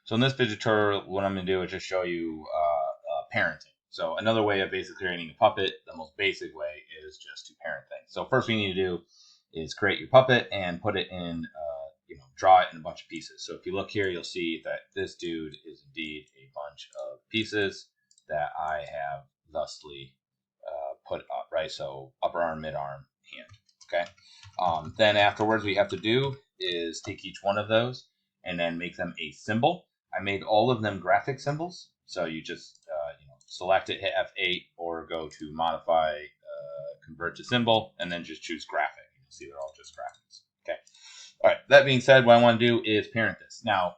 So in this video tutorial, what I'm going to do is just show you parenting. So another way of basically creating a puppet, the most basic way, is just to parent things. So first thing you need to do is create your puppet and put it in, draw it in a bunch of pieces. So if you look here, you'll see that this dude is indeed a bunch of pieces that I have thusly put up, right? So upper arm, mid arm, hand, okay? Then afterwards, what you have to do is take each one of those and then make them a symbol. I made all of them graphic symbols. So you just select it, hit F8, or go to modify, convert to symbol, and then just choose graphic. You'll see they're all just graphics. Okay. All right. That being said, what I want to do is parent this. Now,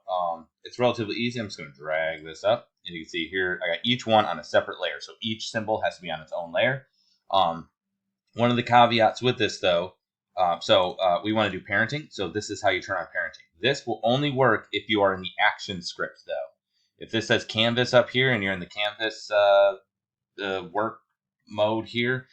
it's relatively easy. I'm just going to drag this up, and you can see here I got each one on a separate layer. So each symbol has to be on its own layer. One of the caveats with this, though, we want to do parenting. So this is how you turn on parenting. This will only work if you are in the action script, though. If this says canvas up here and you're in the canvas work mode here,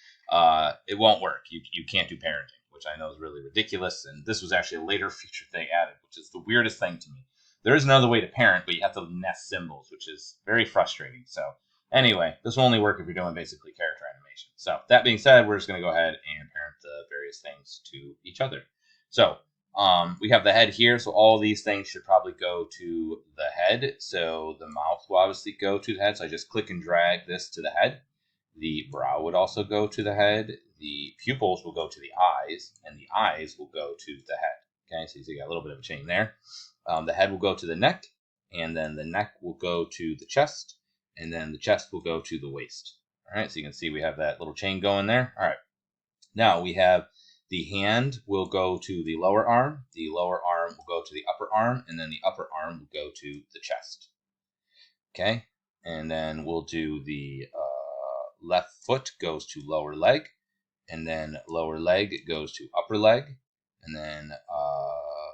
it won't work. You can't do parenting, which I know is really ridiculous. And this was actually a later feature they added, which is the weirdest thing to me. There is another way to parent, but you have to nest symbols, which is very frustrating. So anyway, this will only work if you're doing basically character animation. So that being said, we're just going to go ahead and parent the various things to each other. So we have the head here, so all these things should probably go to the head. So the mouth will obviously go to the head, so I just click and drag this to the head. The brow would also go to the head. The pupils will go to the eyes, and the eyes will go to the head. Okay, so you got a little bit of a chain there. The head will go to the neck, and then the neck will go to the chest, and then the chest will go to the waist. All right, so you can see we have that little chain going there. All right, now we have the hand will go to the lower arm will go to the upper arm, and then the upper arm will go to the chest. Okay, and then we'll do the left foot goes to lower leg, and then lower leg goes to upper leg, and then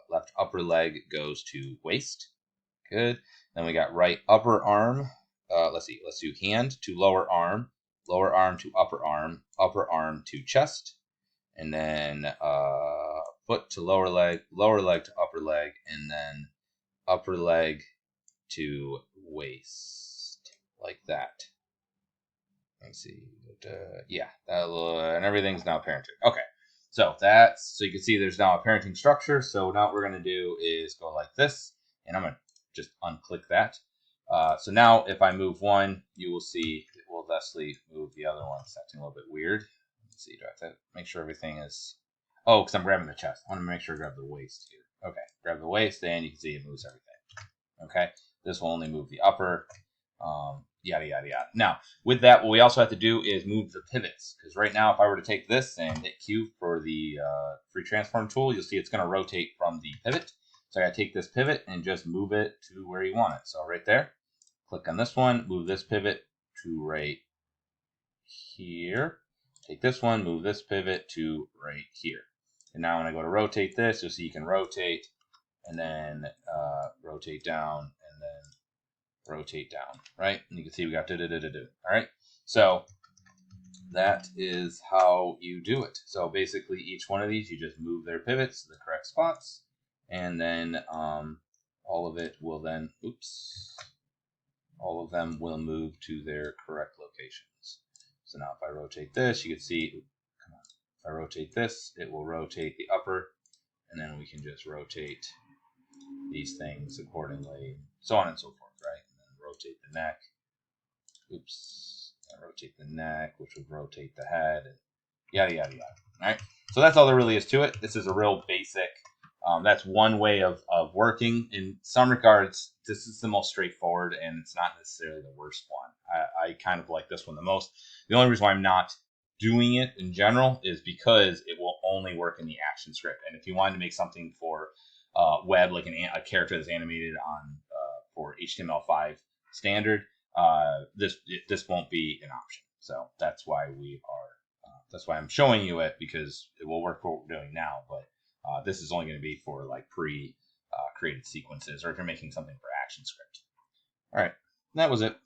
left upper leg goes to waist. Good. Then we got right upper arm. Let's do hand to lower arm to upper arm to chest, and then foot to lower leg to upper leg, and then upper leg to waist, like that. Let's see. Yeah, and everything's now parented. Okay, so you can see there's now a parenting structure. So now what we're going to do is go like this, and I'm going to just unclick that. So now if I move one, you will see it will thusly move the other one. It's acting a little bit weird. Let's see, do I have to make sure everything is... Oh, because I'm grabbing the chest. I want to make sure I grab the waist here. Okay, grab the waist, and you can see it moves everything. Okay, this will only move the upper, yada, yada, yada. Now, with that, what we also have to do is move the pivots. Because right now, if I were to take this and hit Q for the free transform tool, you'll see it's going to rotate from the pivot. So I got to take this pivot and just move it to where you want it. So right there, click on this one, move this pivot to right here. Take this one, move this pivot to right here. And now when I go to rotate this, you'll see you can rotate and then rotate down and then rotate down, right? And you can see we got do. All right. So that is how you do it. So basically each one of these, you just move their pivots to the correct spots, and then all of it will then, all of them will move to their correct locations. So now if I rotate this, you can see, if I rotate this, it will rotate the upper, and then we can just rotate these things accordingly, so on and so forth, right? And then rotate the neck, and rotate the neck, which would rotate the head, and yada, yada, yada. All right, so that's all there really is to it. This is a real basic, that's one way of working. In some regards, this is the most straightforward, and it's not necessarily the worst one. I kind of like this one the most. The only reason why I'm not doing it in general is because it will only work in the action script. And if you wanted to make something for web, like a character that's animated on for HTML5 standard, this won't be an option. So that's why that's why I'm showing you it, because it will work for what we're doing now. But this is only going to be for like created sequences, or if you're making something for action script. All right, that was it.